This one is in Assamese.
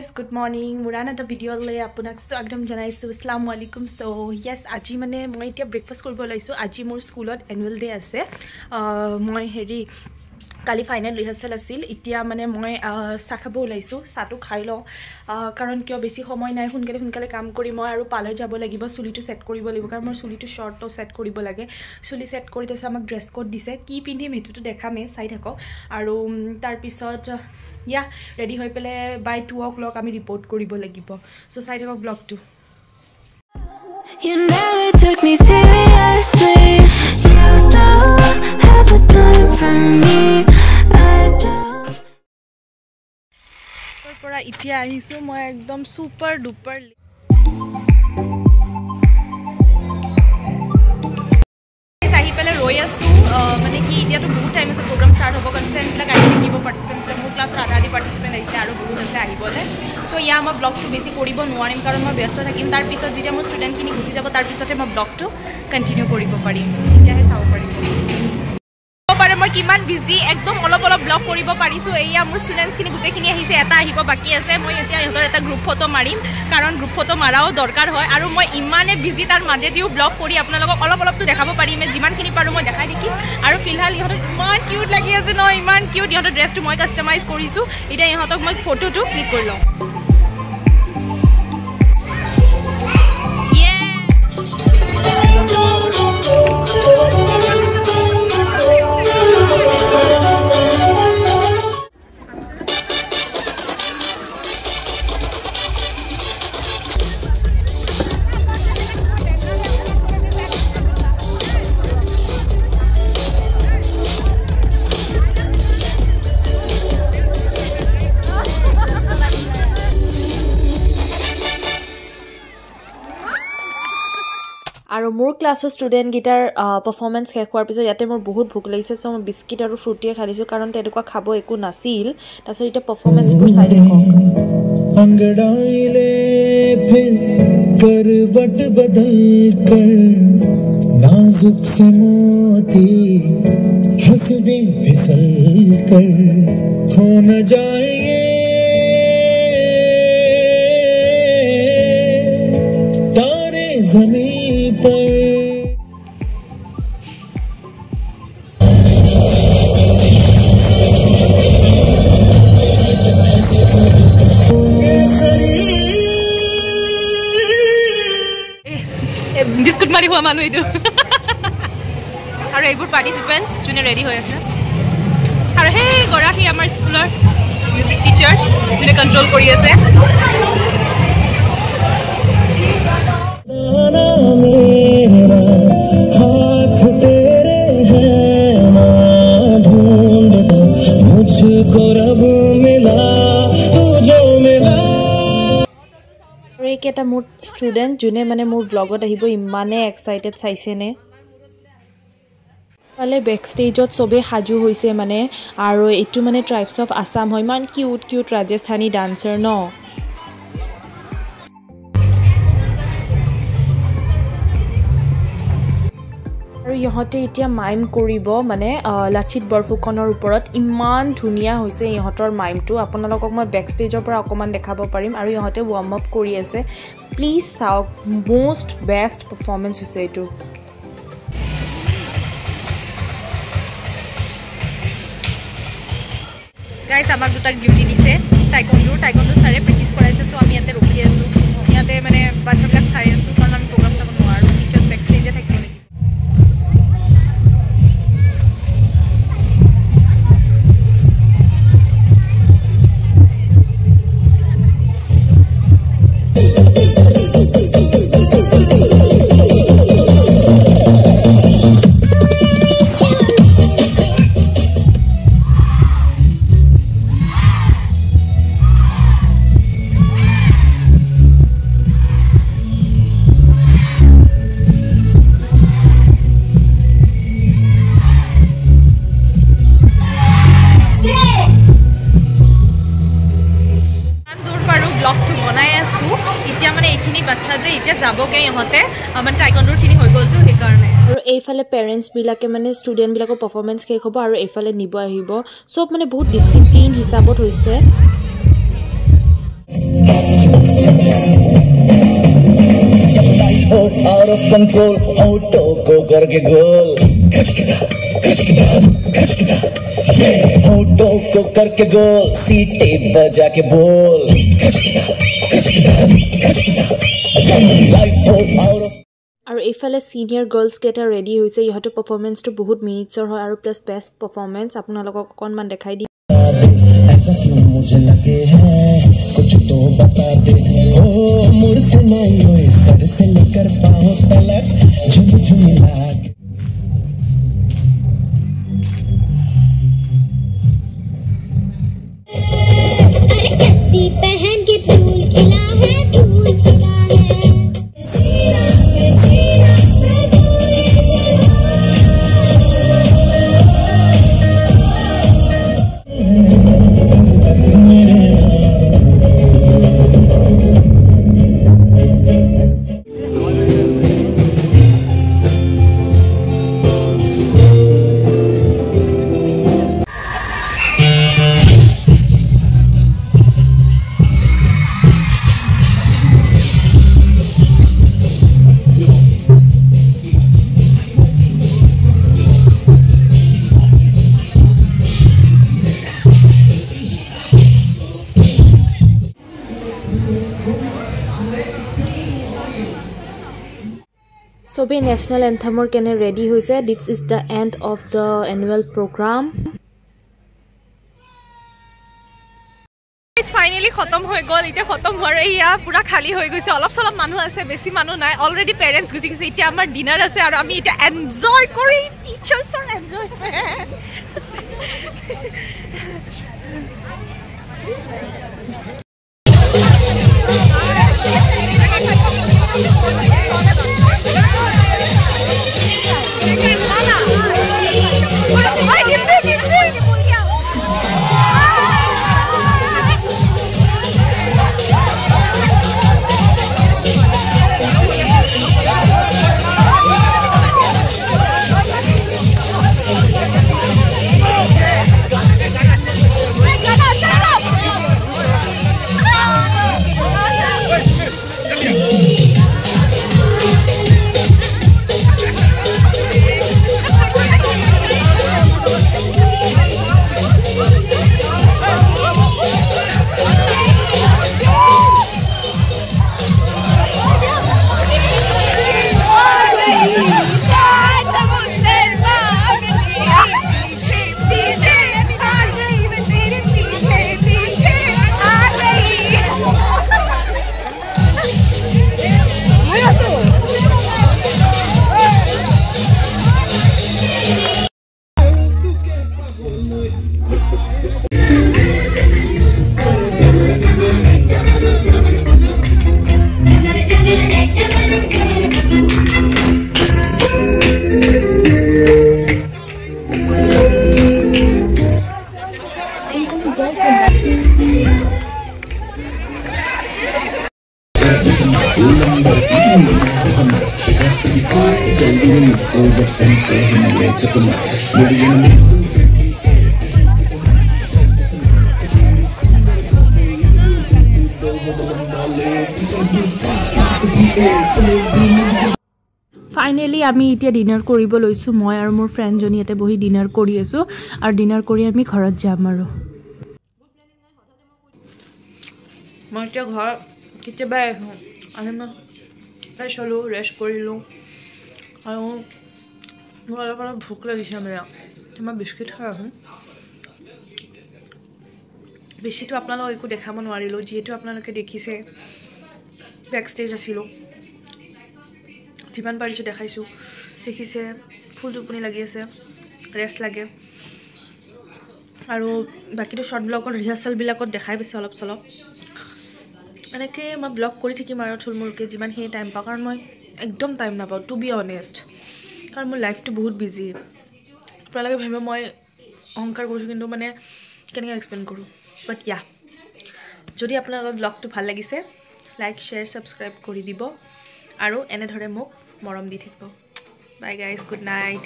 guys, good morning. Murana the video le apunak swagam janaisu. Assalamu alaikum. So yes, aji mane moi etia breakfast koribo laisu. Aji mor schoolot annual day ase. Moi heri kali final rehearsal asil. Etia mane moi sakhabo laisu. Satu khai lo. Karon kyo besi somoy nai hunkale kaam kori moi aru parlor jabo lagibo. Suli to set koribo lagibo. Karon mor suli to short to set koribo lage. Suli set kori to amak dress code dise. Ki pindhim hetu to dekhame sai thako. Aru tar pisot yeah, ready hoi pele by 2 o'clock ami report koribo lagibo. So side of vlog 2. You never took me seriously. You don't have the time for me. I don't. Pora itia ahisu moi ekdom super duper মানে কি ইতিয়া তো বহুত টাইম আছে প্রোগ্রাম স্টার্ট হবো কনস্ট্যান্ট লাগ আই থাকিব পার্টিসিপেন্টস মোৰ ক্লাছৰ আধা পাৰ্টিসিপেন্ট আহিছে আৰু বহুত আছে আহিবলে সো ইয়া মই ব্লগটো বেছি কৰিব নোৱাৰিম কাৰণ মই ব্যস্ত থাকিম তাৰ পিছত যেতিয়া মোৰ ষ্টুডেন্টখিনি গুচি যাব তাৰ পিছতে মই ব্লগটো কন্টিনিউ কৰিব পাৰিম তেতিয়াহে চাব পাৰিম মই কিমান বিজি একদম অলপ ব্লগ কৰিব পাৰিছো এয়া মোৰ ষ্টুডেন্টছখিনি গুটেখিনি আহিছে এটা আহিব বাকি আছে মই এতিয়া ইহঁতৰ এটা গ্ৰুপ ফটো মাৰিম কাৰণ গ্ৰুপ ফটো মাৰাও দৰকাৰ হয় আৰু মই ইমানে বিজি তাৰ মাজে দিও ব্লগ কৰি আপোনালোকক অলপটো দেখাব পাৰিম যিমানখিনি পাৰো মই দেখাই দিম আৰু ফিলহাল ইহঁত ইমান কিউট লাগি আছে ন ইমান কিউট ইহঁতৰ ড্ৰেছটো মই কাস্টমাইজ কৰিছো এতিয়া ইহঁতক মই ফটোটো ক্লিক কৰি লওঁ আৰু মোৰ ক্লাছৰ ষ্টুডেন্ট গিটাৰ পাৰফৰম্যান্স শেষ হোৱাৰ পিছত ইয়াতে মোৰ বহুত ভোক লাগিছে সো মই বিস্কিট আৰু ফ্ৰুটিয়ে খাইছো কাৰণ তেনেকুৱা খাব একো নাছিল তাৰছত এটা পাৰফৰম্যান্সবোৰ চাই দেখক अंगड़ाइले फिर करवट बदल कर नाजुक से मोती हंस दे फिसल कर खो न जाएंगे तारे जमीन पर বিস্কুট মাৰি হোৱা মানুহ এইটো আৰু এইবোৰ পাৰ্টিসিপেন্টস যোনে ৰেডি হৈ আছে আৰু হে গৰাকী আমাৰ স্কুলৰ মিউজিক টিচাৰ যোনে কন্ট্ৰোল কৰি আছে हाथ तेरे हैं ना ढूंढ मुझको रब मिला तू जो मिला আৰু এইকেইটা মোৰ ষ্টুডেন্ট যোনে মানে মোৰ ব্লগত আহিব ইমানে এক্সাইটেড চাইছেনে পালে বেক ষ্টেজত সবে হাজু হৈছে মানে আৰু এটো মানে ট্ৰাইবস অফ আসাম হয় মান কিউট ৰাজস্থানী ডান্সাৰ ন আৰু ইহঁতে এতিয়া মাইম কৰিব মানে লাচিত বৰফুকনৰ ওপৰত ইমান ধুনিয়া হৈছে ইহঁতৰ মাইমটো আপোনালোকক মই বেক ষ্টেজৰ পৰা অকমান দেখাব পাৰিম আৰু ইহঁতে ৱাৰ্ম আপ কৰি আছে প্লিজ চাওক মোষ্ট বেষ্ট পাৰফৰম্যান্স হৈছে এইটো গাইস আমাক দুটা ডিউটি দিছে টাইকোন্ডো সাৰে প্ৰেক্টিস কৰাইছে সো আমি ইয়াতে ৰখি আছো ইয়াতে মানে বাচ্চাবিলাক চাই আছো কাৰণ আমি প্ৰগ্ৰাম চাব নোৱাৰো টিচাৰ্স বেক ষ্টেজে থাকিব যাবগে ইহঁতে মানে টাইকোন্ডোৰ খিনি হৈ গ'ল তো সেইকাৰণে আৰু এইফালে পেৰেন্টছ বিলাকে মানে ষ্টুডেন্ট বিলাকৰ পাৰফৰম্যান্স শেষ হ'ব আৰু এইফালে নিব আহিব সব মানে বহুত ডিসিপ্লিন হিচাপত হৈছে out of control होठों को करके गोल होठों को करके गोल सीटी बजा के बोल life out of আৰু এইফালে সিনিয়ৰ গাৰ্লছ কেটা ৰেডি হৈছে ইহঁতৰ পাৰফৰমেন্সটো বহুত মিনিটছৰ হয় আৰু প্লাস বেষ্ট পাৰফৰমেন্স আপোনালোকক অকনমান দেখাই দি ऐसा क्यों मुझे लगे हैं कुछ तो बता दे ओ मुझसे नहीं सर से लेकर पाँव तलक झुमझुम लागे पहन के फूल खिला है फूल खिला है সবে ন্যাশনাল এন্থেমৰ কেনে ৰেডি হৈছে this is the end of the annual programme it's finally খতম হৈ গ'ল এতিয়া খতম হোৱাৰ ইয়া পুৰা খালি হৈ গৈছে অলপ চলপ মানুহ আছে বেছি মানুহ নাই অলৰেডি পেৰেন্টস গুচি গৈছে এতিয়া আমাৰ ডিনাৰ আছে আৰু আমি এতিয়া এনজয় কৰি টিচাৰ্ছৰ এনজয়মেন্ট ফাইনালি আমি এতিয়া ডিনাৰ কৰিব লৈছো মই আৰু মোৰ ফ্ৰেণ্ড জনী ইয়াতে বহি ডিনাৰ কৰি আছো আৰু ডিনাৰ কৰি আমি ঘৰত যাম আৰু মই এতিয়া ঘৰ কেতিয়াবা আহিম ফ্ৰেছ হ'লোঁ ৰেষ্ট কৰিলোঁ আৰু মোৰ অলপ অলপ ভোক লাগিছে মানে মই বিস্কুট খাই আহোঁ বেছিটো আপোনালোকক একো দেখাব নোৱাৰিলোঁ যিহেতু আপোনালোকে দেখিছে বেক ষ্টেজ আছিলোঁ যিমান পাৰিছোঁ দেখাইছোঁ দেখিছে ফুল টোপনি লাগি আছে ৰেষ্ট লাগে আৰু বাকীটো শ্বৰ্ট ব্লগৰ ৰিহাৰ্চেলবিলাকত দেখাই পাইছে অলপ চলপ এনেকৈ মই ব্লগ কৰি থাকিম আৰু থুলমূলকৈ যিমানখিনি টাইম পাওঁ কাৰণ মই একদম টাইম নাপাওঁ টু বি অনেষ্ট কাৰণ মোৰ লাইফটো বহুত বিজি আপোনালোকে ভাবিব মই অহংকাৰ কৰিছোঁ কিন্তু মানে কেনেকৈ এক্সপ্লেইন কৰোঁ বাট ইয়া যদি আপোনালোকৰ ব্লগটো ভাল লাগিছে লাইক শ্বেয়াৰ ছাবস্ক্ৰাইব কৰি দিব আৰু এনেদৰে মোক মৰম দি থাকিব বাই গাইজ গুড নাইট